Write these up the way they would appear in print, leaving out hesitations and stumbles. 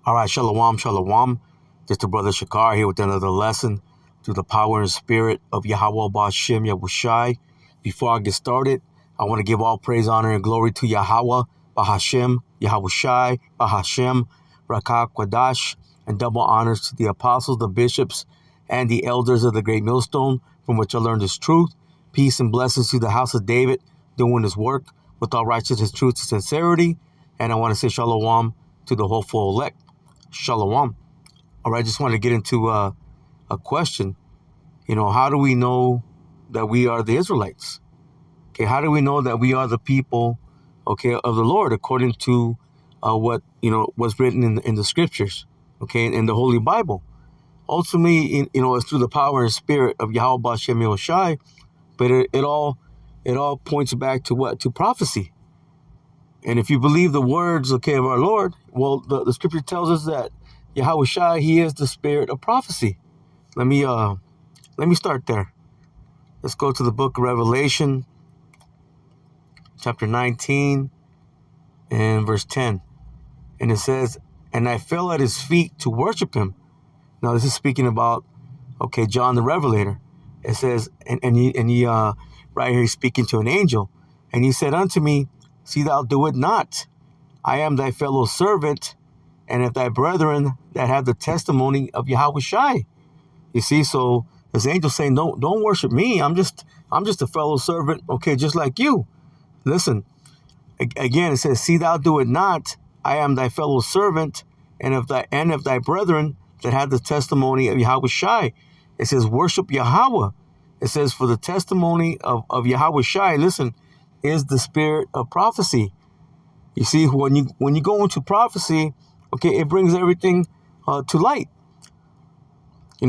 All right, shalom, shalom. This is the brother Shakar here with another lesson through the power and spirit of Yahweh Ba'Shem Yahushai. Before I get started, I want to give all praise, honor, and glory to Yahweh Ba'Hashem, Yahushai, Ba'Hashem, Rakah Kwadash, and double honors to the apostles, the bishops, and the elders of the great millstone from which I learned this truth. Peace and blessings to the house of David doing his work with all righteousness, truth, and sincerity. And I want to say shalom to the hopeful elect. Shalom. All right, I just want to get into a question. How do we know that we are the Israelites? Okay, how do we know that we are the people, of the Lord, according to what was written in the scriptures, in the Holy Bible? Ultimately, it's through the power and spirit of Yahweh Ba'Shem Yahushai, but it all points back to what? To prophecy. And if you believe the words, of our Lord, well, the scripture tells us that Yahushai, he is the spirit of prophecy. Let me start there. Let's go to the book of Revelation, chapter 19 and verse 10. And it says, "And I fell at his feet to worship him." Now this is speaking about, John the Revelator. It says, and he right here he's speaking to an angel. And he said unto me, "See thou do it not. I am thy fellow servant, and of thy brethren that have the testimony of Yahushai." You see, so this angel saying, don't worship me. I'm just a fellow servant, just like you. Listen, again, it says, "See thou do it not. I am thy fellow servant, and of thy brethren that have the testimony of Yahushai." It says, worship Yahweh. It says, for the testimony of Yahushai, listen, is the spirit of prophecy. You see, when you go into prophecy, it brings everything to light.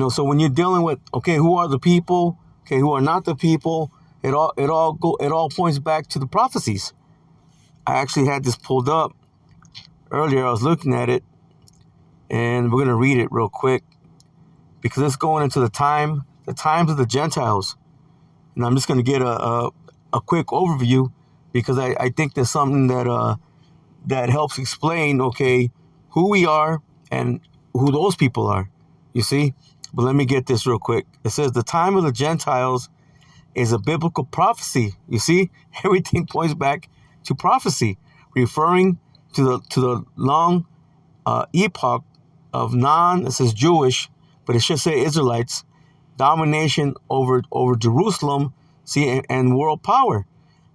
So when you're dealing with, who are the people, who are not the people, it all points back to the prophecies. I actually had this pulled up earlier. I was looking at it, and we're gonna read it real quick because it's going into the times of the Gentiles, and I'm just gonna get a quick overview because I think there's something that helps explain, who we are and who those people are, you see? But let me get this real quick. It says the time of the Gentiles is a biblical prophecy. You see, everything points back to prophecy, referring to the long epoch of it says Jewish, but it should say Israelites, domination over Jerusalem, and world power.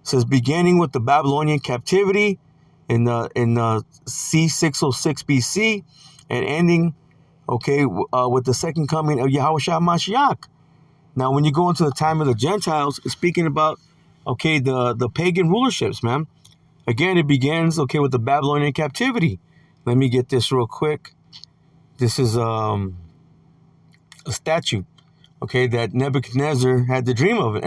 It says beginning with the Babylonian captivity in C606 BC and ending, with the second coming of Yahushua Mashiach. Now, when you go into the time of the Gentiles, it's speaking about, the pagan rulerships, man. Again, it begins, with the Babylonian captivity. Let me get this real quick. This is a statue, that Nebuchadnezzar had the dream of it.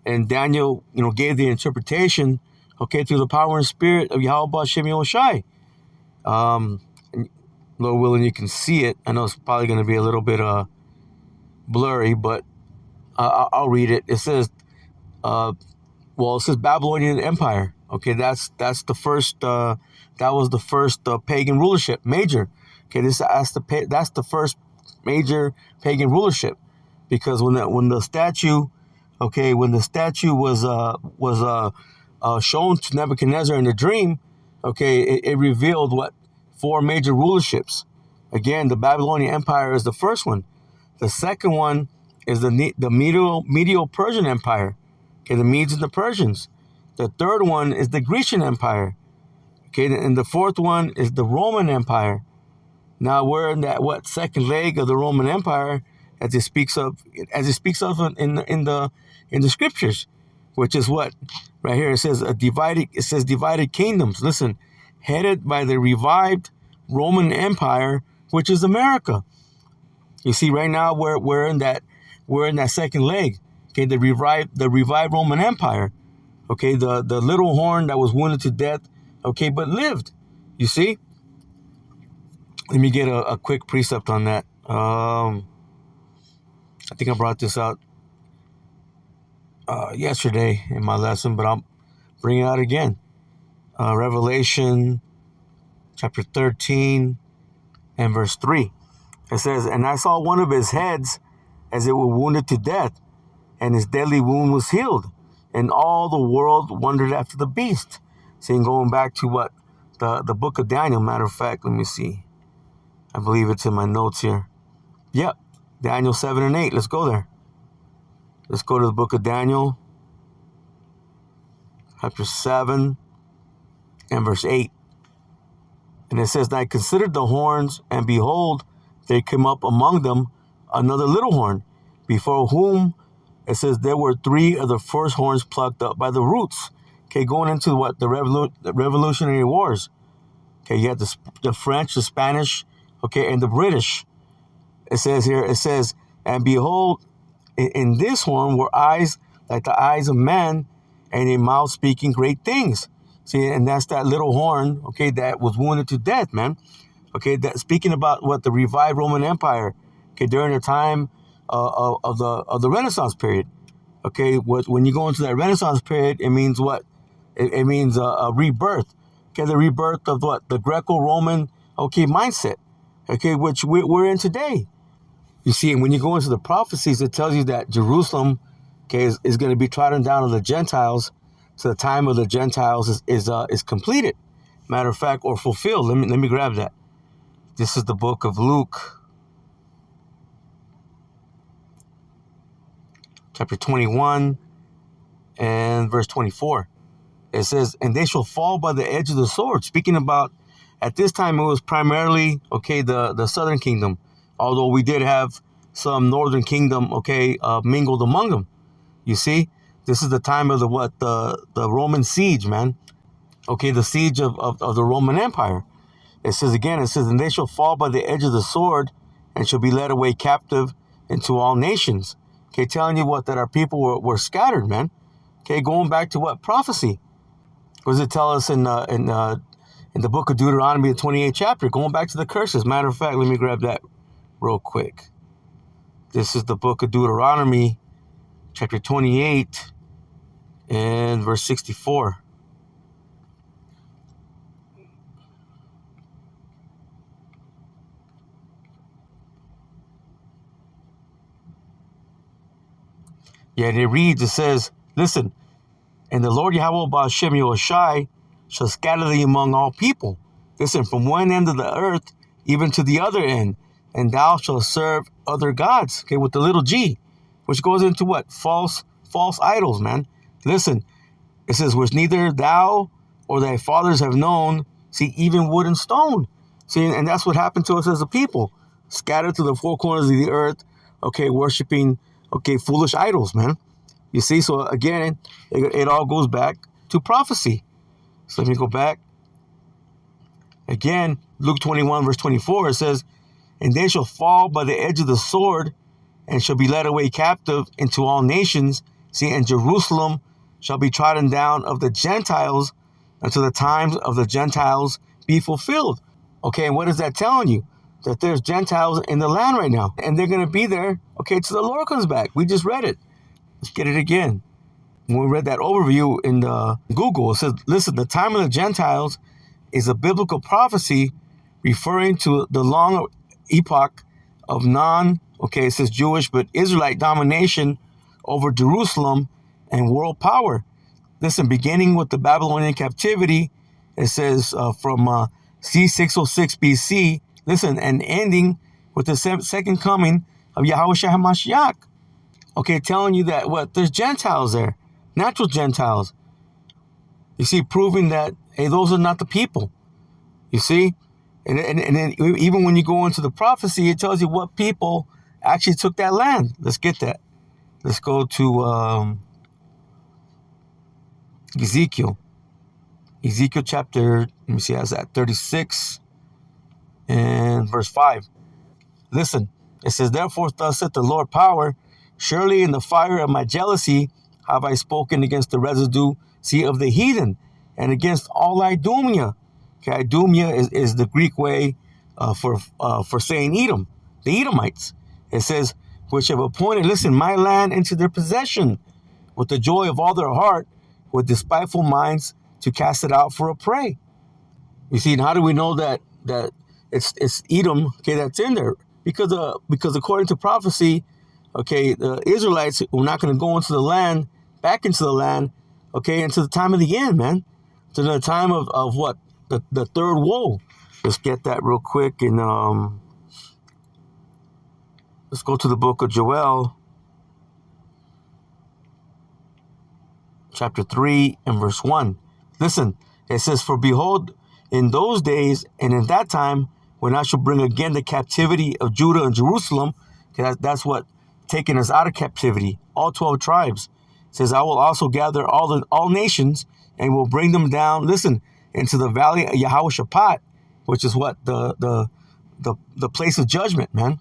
And Daniel, gave the interpretation, through the power and spirit of Yahweh Ba'Shem Yahushai. Lord willing, you can see it. I know it's probably going to be a little bit blurry, but I'll read it. It says, it says Babylonian Empire. That's the first. That was the first pagan rulership, major. That's the first major pagan rulership, because when the statue was shown to Nebuchadnezzar in the dream, it revealed what? 4 major rulerships. Again, the Babylonian Empire is the first one. The second one is the Medo-Persian Empire. The Medes and the Persians. The third one is the Grecian Empire. And the fourth one is the Roman Empire. Now we're in that second leg of the Roman Empire, as it speaks of in the scriptures, which is what right here it says divided kingdoms. Listen, headed by the revived Roman Empire, which is America. You see, right now we're in that second leg. The revived Roman Empire. The little horn that was wounded to death, but lived. You see? Let me get a quick precept on that. I think I brought this out yesterday in my lesson, but I'll bring it out again. Revelation chapter 13 And verse 3, it says, and I saw one of his heads as it were wounded to death, and his deadly wound was healed. And all the world wondered after the beast. Saying, going back to what? The book of Daniel. Matter of fact, let me see. I believe it's in my notes here. Yep. Daniel 7 and 8. Let's go there. Let's go to the book of Daniel, chapter 7 and verse 8. And it says, and I considered the horns, and behold, there came up among them another little horn, before whom, it says, there were 3 of the first horns plucked up by the roots. Okay, going into what? The Revolutionary Wars. Okay, you had the French, the Spanish, okay, and the British. It says here, it says, and behold, in this horn were eyes like the eyes of man, and a mouth speaking great things. See, and that's that little horn, okay, that was wounded to death, man. Okay, that speaking about what the revived Roman Empire, okay, during the time of the Renaissance period. Okay, when you go into that Renaissance period, it means what? It means a rebirth. Okay, the rebirth of what? The Greco-Roman, okay, mindset. Okay, which we're in today. You see, and when you go into the prophecies, it tells you that Jerusalem, okay, is going to be trodden down of the Gentiles. So the time of the Gentiles is completed. Matter of fact, or fulfilled. Let me grab that. This is the book of Luke, chapter 21 and verse 24. It says, and they shall fall by the edge of the sword. Speaking about, at this time, it was primarily, okay, the southern kingdom. Although we did have some northern kingdom, okay, mingled among them. You see, this is the time of the Roman siege, man. Okay, the siege of the Roman Empire. It says again, it says, and they shall fall by the edge of the sword and shall be led away captive into all nations. Okay, telling you what? That our people were scattered, man. Okay, going back to what? Prophecy. What does it tell us in the book of Deuteronomy, the 28th chapter? Going back to the curses. Matter of fact, let me grab that real quick. This is the book of Deuteronomy, chapter 28 and verse 64. Yeah, and it reads, it says, listen, and the Lord Yahweh Ba'ashem Yahushai shall scatter thee among all people. Listen, from one end of the earth even to the other end, and thou shalt serve other gods, okay, with the little g, which goes into what? False idols, man. Listen, it says, which neither thou or thy fathers have known, see, even wood and stone. See, and that's what happened to us as a people, scattered to the four corners of the earth, okay, worshiping, okay, foolish idols, man. You see, so again, it all goes back to prophecy. So let me go back. Again, Luke 21, verse 24, it says, and they shall fall by the edge of the sword and shall be led away captive into all nations. See, and Jerusalem shall be trodden down of the Gentiles until the times of the Gentiles be fulfilled. Okay, and what is that telling you? That there's Gentiles in the land right now, and they're going to be there, okay, till the Lord comes back. We just read it. Let's get it again. When we read that overview in Google, it says, listen, the time of the Gentiles is a biblical prophecy referring to the long epoch of it says Jewish, but Israelite domination over Jerusalem and world power. Listen, beginning with the Babylonian captivity, it says from C606 BC, listen, and ending with the second coming of Yahushua HaMashiach. Okay, telling you that what? There's Gentiles there, natural Gentiles. You see, proving that, hey, those are not the people. You see? And then even when you go into the prophecy, it tells you what people actually took that land. Let's get that. Let's go to Ezekiel. Ezekiel chapter, let me see, how's that? 36 and verse 5. Listen, it says, therefore thus saith the Lord power, surely in the fire of my jealousy have I spoken against the residue, see, of the heathen, and against all Idumea. Okay, Idumea is the Greek way for saying Edom, the Edomites. It says, which have appointed, listen, my land into their possession, with the joy of all their heart, with despiteful minds, to cast it out for a prey. You see, and how do we know that it's Edom, okay, that's in there. Because according to prophecy, okay, the Israelites were not going to go into the land, back into the land, okay, until the time of the end, man. To the time of what? The third woe. Let's get that real quick. And let's go to the book of Joel, chapter 3 and verse 1. Listen, it says, "For behold, in those days and in that time, when I shall bring again the captivity of Judah and Jerusalem," okay, that's what taking us out of captivity, all 12 tribes. It says, "I will also gather all nations and will bring them down," listen, "into the valley of Jehoshaphat," which is what? The place of judgment, man.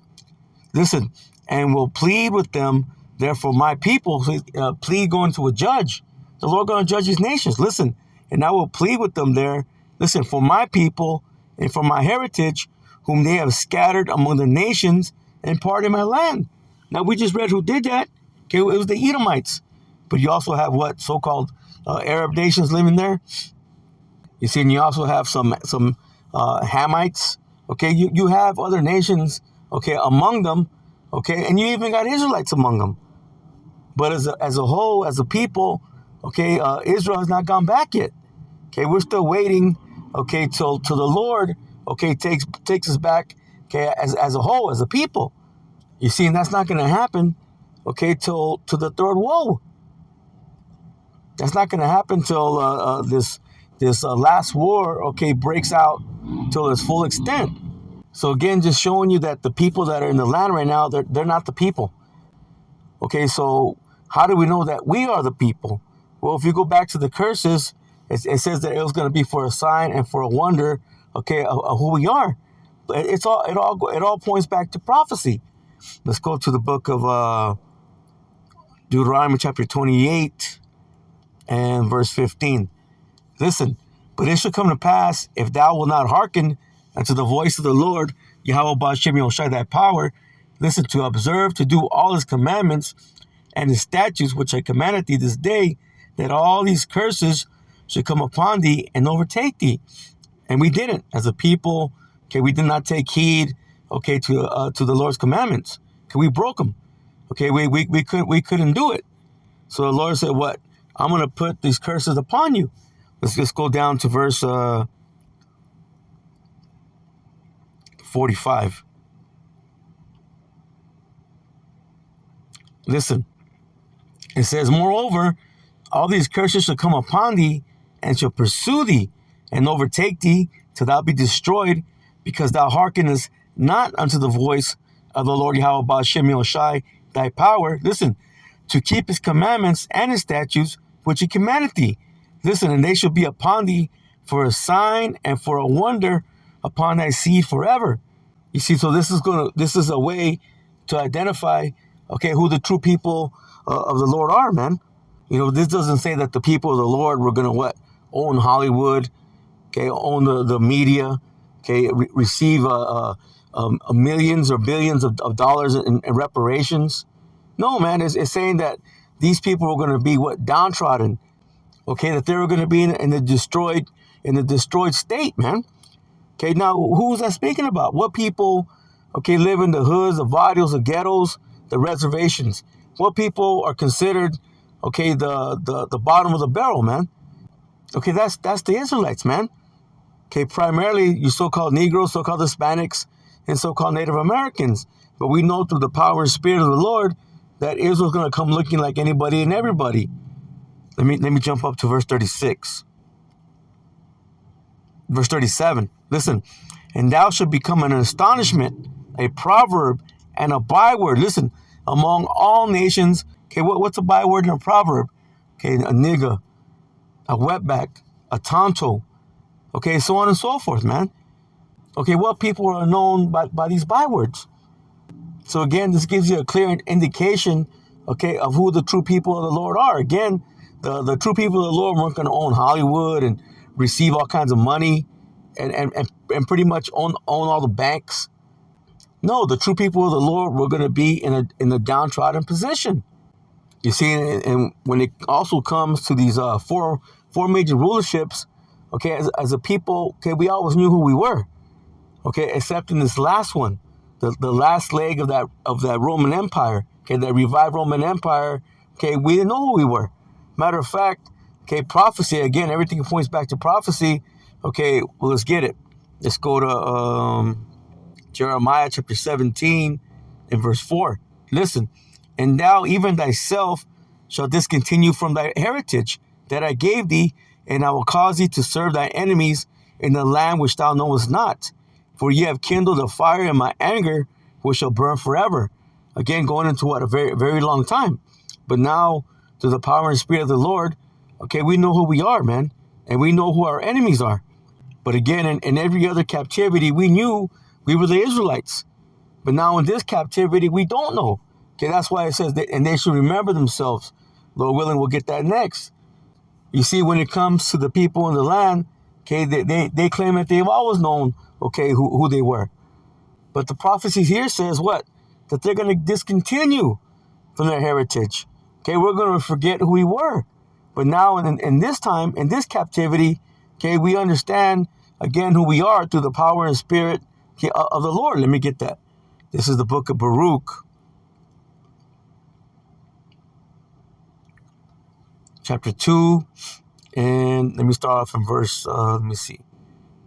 Listen, "and will plead with them, therefore my people," plead going to a judge. The Lord going to judge these nations. Listen, "and I will plead with them there, listen, for my people and for my heritage, whom they have scattered among the nations and parted my land." Now, we just read who did that. Okay, it was the Edomites. But you also have what? So-called Arab nations living there. You see, and you also have some Hamites. Okay, you have other nations, okay, among them. Okay, and you even got Israelites among them. But as a whole, as a people, okay, Israel has not gone back yet. Okay, we're still waiting, okay, till the Lord, okay, takes us back, okay, as a whole, as a people. You see, and that's not going to happen, okay, till the third woe. That's not going to happen till this last war, okay, breaks out till its full extent. So again, just showing you that the people that are in the land right now, they're not the people. Okay, so how do we know that we are the people? Well, if you go back to the curses, it says that it was going to be for a sign and for a wonder, okay, of who we are. It all points back to prophecy. Let's go to the book of Deuteronomy chapter 28 and verse 15. Listen, "But it shall come to pass, if thou wilt not hearken unto the voice of the Lord, Yahweh Ba'ashem Yahushai thy power, listen, to observe, to do all his commandments and his statutes, which I commanded thee this day, that all these curses should come upon thee and overtake thee." And we didn't, as a people. Okay, we did not take heed, okay, to the Lord's commandments. Okay, we broke them. Okay, we couldn't do it. So the Lord said, "What? I'm going to put these curses upon you." Let's just go down to verse 45. Listen, it says, "Moreover, all these curses shall come upon thee and shall pursue thee and overtake thee till thou be destroyed, because thou hearkenest not unto the voice of the Lord Yahweh Ba'ashem Yahushai thy power," listen, "to keep his commandments and his statutes, which he commanded thee. Listen, and they shall be upon thee for a sign and for a wonder upon thy seed forever." You see, so this is a way to identify, okay, who the true people of the Lord are, man. You know, this doesn't say that the people of the Lord were going to what? Own Hollywood, okay, own the media, okay, receive millions or billions of dollars in reparations. No, man, it's saying that these people were going to be what? Downtrodden, okay, that they were going to be in the destroyed state, man. Okay, now who's that speaking about? What people, okay, live in the hoods, the barrios, the ghettos, the reservations? What people are considered, okay, the bottom of the barrel, man? Okay, that's the Israelites, man. Okay, primarily you so-called Negroes, so-called Hispanics, and so-called Native Americans. But we know through the power and spirit of the Lord that Israel's going to come looking like anybody and everybody. Let me jump up to verse 36. Verse 37. Listen, "And thou shalt become an astonishment, a proverb, and a byword." Listen, "among all nations." Okay, what's a byword and a proverb? Okay, a nigga, a wetback, a tonto. Okay, so on and so forth, man. Okay, what people are known by these bywords? So again, this gives you a clear indication, okay, of who the true people of the Lord are. Again, the true people of the Lord weren't going to own Hollywood and receive all kinds of money and pretty much own all the banks. No, the true people of the Lord were going to be in a downtrodden position. You see, and when it also comes to these four major rulerships, okay, as a people, okay, we always knew who we were. Okay, except in this last one, the last leg of that Roman Empire, okay, that revived Roman Empire, okay, we didn't know who we were. Matter of fact, okay, prophecy, again, everything points back to prophecy. Okay, well, let's get it. Let's go to Jeremiah chapter 17 and verse 4. Listen, and thou even thyself shall discontinue from thy heritage that I gave thee, and I will cause thee to serve thy enemies in the land which thou knowest not. For ye have kindled a fire in my anger, which shall burn forever. Again, going into what, a very, very long time. But now, through the power and spirit of the Lord, okay, we know who we are, man. And we know who our enemies are. But again, in every other captivity, we knew we were the Israelites. But now in this captivity, we don't know. Okay, that's why it says that, and they should remember themselves. Lord willing, we'll get that next. You see, when it comes to the people in the land, okay, they claim that they've always known, okay, who they were. But the prophecy here says what? That they're going to discontinue from their heritage. Okay, we're going to forget who we were. But now in this time, in this captivity, okay, we understand again who we are through the power and spirit of the Lord. Let me get that. This is the book of Baruch, chapter 2. And let me start off from verse, let me see.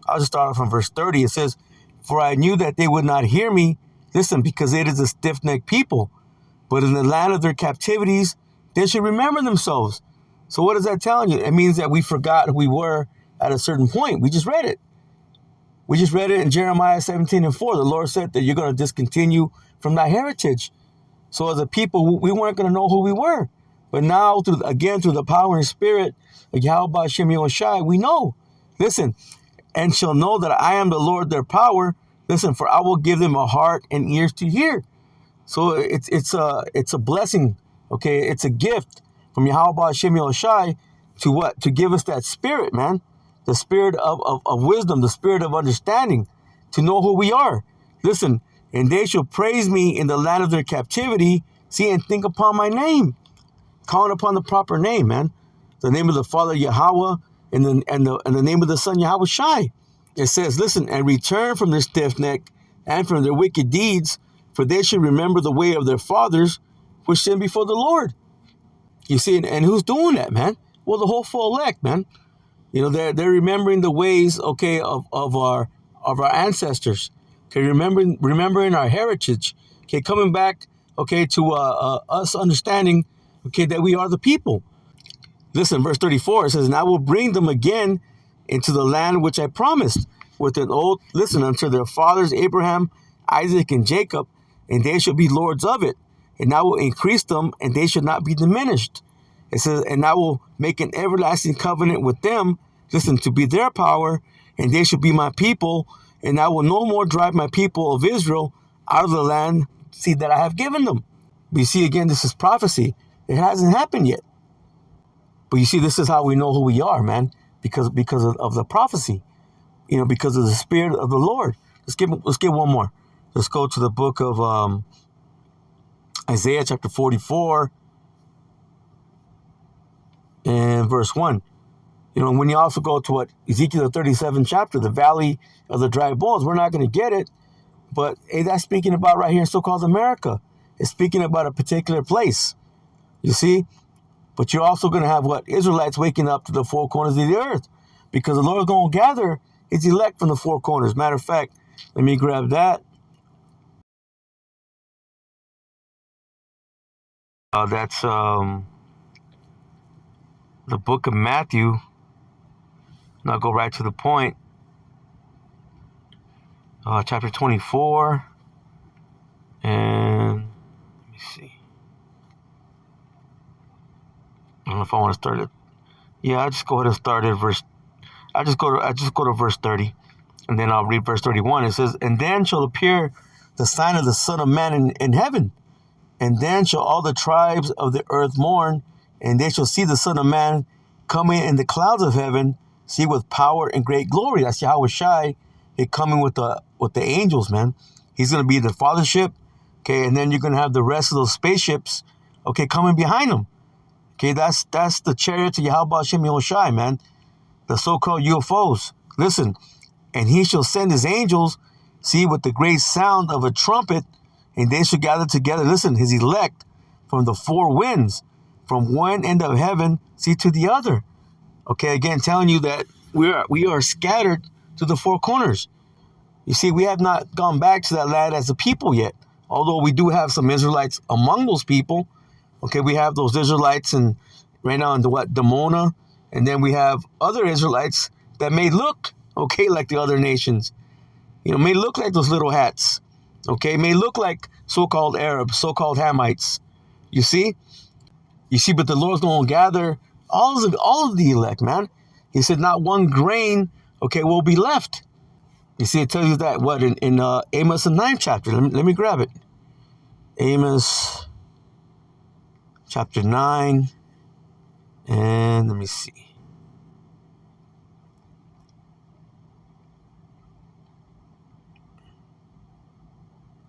I'll just start off from verse 30. It says, for I knew that they would not hear me, listen, because it is a stiff-necked people. But in the land of their captivities, they should remember themselves. So what is that telling you? It means that we forgot who we were at a certain point. We just read it. We just read it in Jeremiah 17 and 4. The Lord said that you're going to discontinue from thy heritage. So as a people, we weren't going to know who we were. But now, through the power and spirit of Yahweh Shem Yahushai, we know. Listen, and shall know that I am the Lord their power. Listen, for I will give them a heart and ears to hear. So it's a blessing, okay? It's a gift from Yahweh Shem Yahushai to what? To give us that spirit, man. The spirit of wisdom, the spirit of understanding, to know who we are. Listen, and they shall praise me in the land of their captivity. See, and think upon my name. Calling upon the proper name, man. The name of the Father Yahweh and the name of the Son Yahweh Shai. It says, listen, and return from their stiff neck and from their wicked deeds, for they should remember the way of their fathers, which sinned before the Lord. You see, and who's doing that, man? Well, the whole full elect, man. You know, they're remembering the ways, okay, of our ancestors. Okay, remembering our heritage. Okay, coming back, okay, to us understanding, okay, that we are the people. Listen, verse 34, it says, and I will bring them again into the land which I promised with an oath, listen, unto their fathers Abraham, Isaac, and Jacob, and they shall be lords of it. And I will increase them, and they shall not be diminished. It says, and I will make an everlasting covenant with them, listen, to be their power, and they shall be my people, and I will no more drive my people of Israel out of the land, see, that I have given them. But you see, again, this is prophecy. It hasn't happened yet. But you see, this is how we know who we are, man, because of the prophecy, you know, because of the spirit of the Lord. Let's get one more. Let's go to the book of Isaiah chapter 44 and verse 1. You know, when you also go to what Ezekiel 37 chapter, the valley of the dry bones, we're not going to get it. But that's speaking about right here in so-called America. It's speaking about a particular place. You see? But you're also going to have what? Israelites waking up to the four corners of the earth. Because the Lord is going to gather his elect from the four corners. Matter of fact, let me grab that. That's the book of Matthew. And I'll go right to the point. Chapter 24. And let me see. I don't know if I want to start it. Yeah, I'll just go ahead and start at verse. I just go to verse 30, and then I'll read verse 31. It says, and then shall appear the sign of the Son of Man in heaven, and then shall all the tribes of the earth mourn, and they shall see the Son of Man coming in the clouds of heaven, see, with power and great glory. That's Yahweh Shai, coming with the angels, man. He's going to be the fathership, okay, and then you're going to have the rest of those spaceships, okay, coming behind him. Okay, that's the chariot of Yahweh Shem Yahushai, man. The so-called UFOs. Listen, and he shall send his angels, See, with the great sound of a trumpet, and they shall gather together, listen, his elect from the four winds, from one end of heaven, see, to the other. Okay, again, telling you that we are scattered to the four corners. You see, we have not gone back to that land as a people yet, although we do have some Israelites among those people. Okay, we have those Israelites and right now in Dimona, and then we have other Israelites that may look, okay, like the other nations. May look like those little hats, okay, may look like so-called Arabs, so-called Hamites. You see, but the Lord's going to gather all of the elect, man. He said not one grain, okay, will be left. You see, it tells you that, what, in Amos, the 9th chapter. Let me grab it. Amos, chapter 9, and let me see.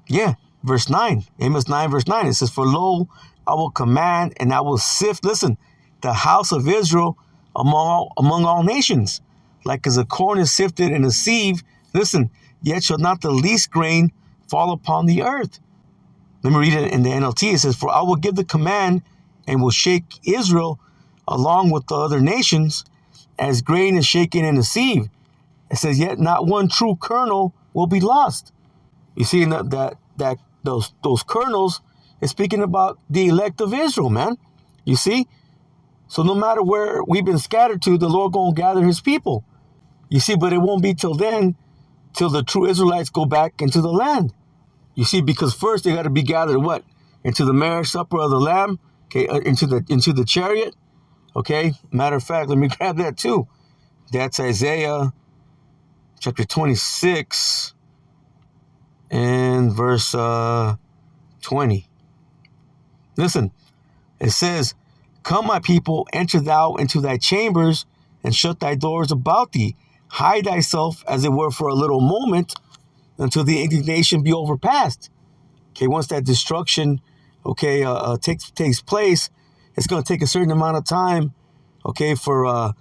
Yeah, verse 9. Amos 9, verse 9. It says, for lo, I will command and I will sift, listen, the house of Israel among all nations, like as a corn is sifted in a sieve. Listen, yet shall not the least grain fall upon the earth. Let me read it in the NLT. It says, for I will give the command and will shake Israel along with the other nations as grain is shaken in a sieve. It says, yet not one true kernel will be lost. You see that those kernels is speaking about the elect of Israel, man. You see? So no matter where we've been scattered to, the Lord going to gather his people. You see, but it won't be till then, till the true Israelites go back into the land. You see, because first they got to be gathered what? Into the marriage supper of the Lamb, okay, into the chariot. Okay, matter of fact, let me grab that too. That's Isaiah chapter 26 and verse 20. Listen, it says, come, my people, enter thou into thy chambers and shut thy doors about thee. Hide thyself, as it were, for a little moment until the indignation be overpassed. Okay, once that destruction, okay, takes place, it's going to take a certain amount of time, okay, for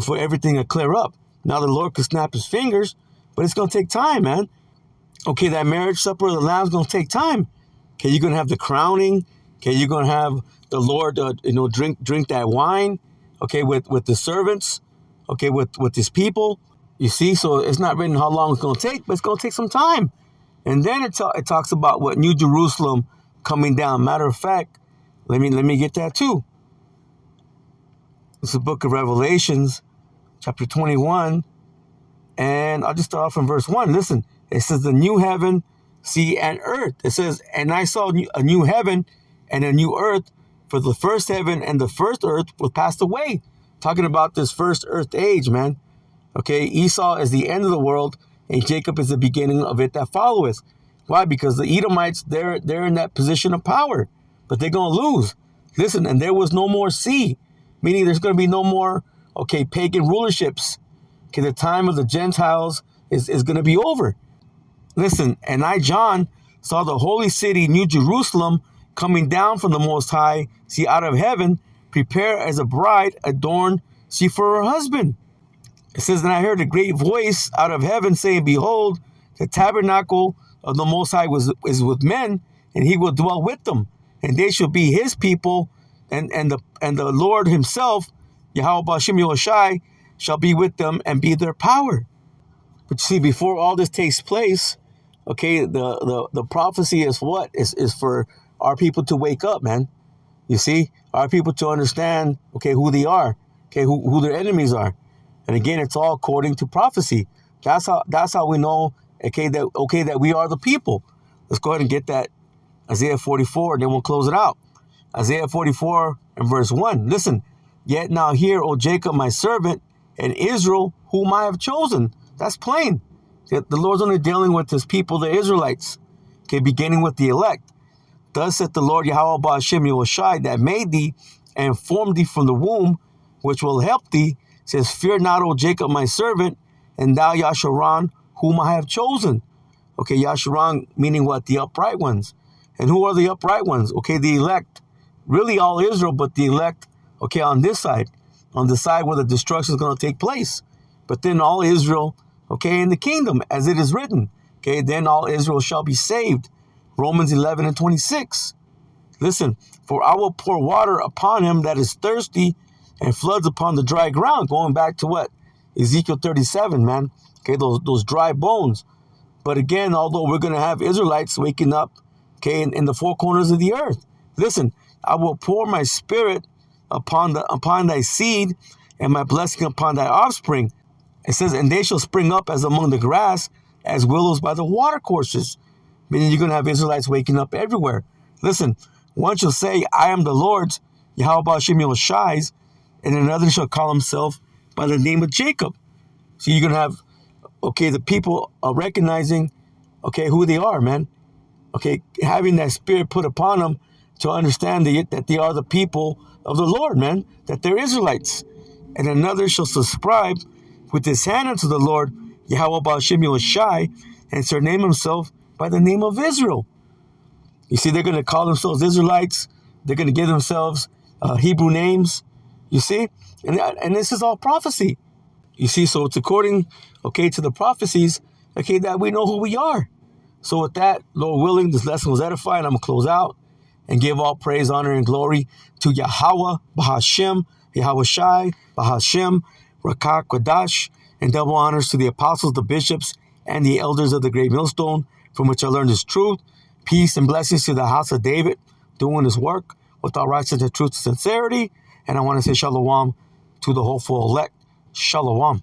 for everything to clear up. Now the Lord could snap his fingers, but it's going to take time, man. Okay, that marriage supper of the Lamb is going to take time. Okay, you're going to have the crowning. Okay, you're going to have the Lord, drink that wine. Okay, with the servants. Okay, with his people. You see, so it's not written how long it's going to take, but it's going to take some time. And then it talks about what New Jerusalem coming down. Matter of fact, let me get that too. It's the book of Revelations, chapter 21, and I'll just start off from verse 1. Listen, it says the new heaven, sea, and earth. It says, and I saw a new heaven and a new earth, for the first heaven and the first earth was passed away. Talking about this first earth age, man. Okay, Esau is the end of the world, and Jacob is the beginning of it that followeth. Why? Because the Edomites, they're in that position of power, but they're going to lose. Listen, and there was no more sea, meaning there's going to be no more, okay, pagan rulerships. Okay, the time of the Gentiles is going to be over. Listen, and I, John, saw the holy city, New Jerusalem, coming down from the Most High, see, out of heaven, prepare as a bride adorned, see, for her husband. It says, and I heard a great voice out of heaven saying, behold, the tabernacle of the Most High is with men, and he will dwell with them, and they shall be his people, and the Lord himself, Yahweh Ba'ashem Yahushai, shall be with them and be their power. But you see, before all this takes place, okay, the prophecy is what? Is for our people to wake up, man. You see, our people to understand, okay, who they are, okay, who their enemies are. And again, it's all according to prophecy. That's how we know, that we are the people. Let's go ahead and get that Isaiah 44, and then we'll close it out. Isaiah 44 and verse 1. Listen, yet now hear, O Jacob, my servant, and Israel, whom I have chosen. That's plain. The Lord's only dealing with his people, the Israelites. Okay, beginning with the elect. Thus saith the Lord Yahweh Ba'ashem Yahushai, that made thee and formed thee from the womb, which will help thee. Says, fear not, O Jacob, my servant, and thou Yasharon, whom I have chosen. Okay, Yasharon meaning what? The upright ones. And who are the upright ones? Okay, the elect. Really all Israel, but the elect, okay, on this side. On the side where the destruction is going to take place. But then all Israel, okay, in the kingdom, as it is written. Okay, then all Israel shall be saved. Romans 11 and 26. Listen, for I will pour water upon him that is thirsty and floods upon the dry ground. Going back to what? Ezekiel 37, man. Okay, those dry bones. But again, although we're going to have Israelites waking up, okay, in the four corners of the earth. Listen, I will pour my spirit upon thy seed and my blessing upon thy offspring. It says, and they shall spring up as among the grass, as willows by the watercourses. Meaning you're going to have Israelites waking up everywhere. Listen, one shall say, I am the Lord's, Yahweh Hashem Yoshai's, and another shall call himself by the name of Jacob. So you're going to have, okay, the people recognizing, okay, who they are, man. Okay, having that spirit put upon them to understand that they are the people of the Lord, man, that they're Israelites. And another shall subscribe with his hand unto the Lord, Yahweh Hashem Yoshai, and surname himself by the name of Israel. You see, they're going to call themselves Israelites. They're going to give themselves Hebrew names. You see? And this is all prophecy. You see, so it's according, okay, to the prophecies, okay, that we know who we are. So with that, Lord willing, this lesson was edifying. I'm going to close out and give all praise, honor, and glory to Yahweh, Bahashem, Yahweh Shai, Bahashem, Rakah, Kodash, and double honors to the apostles, the bishops, and the elders of the great millstone, from which I learned his truth. Peace and blessings to the house of David, doing his work with all righteousness, truth, and sincerity. And I want to say shalom to the hopeful elect. Shalom.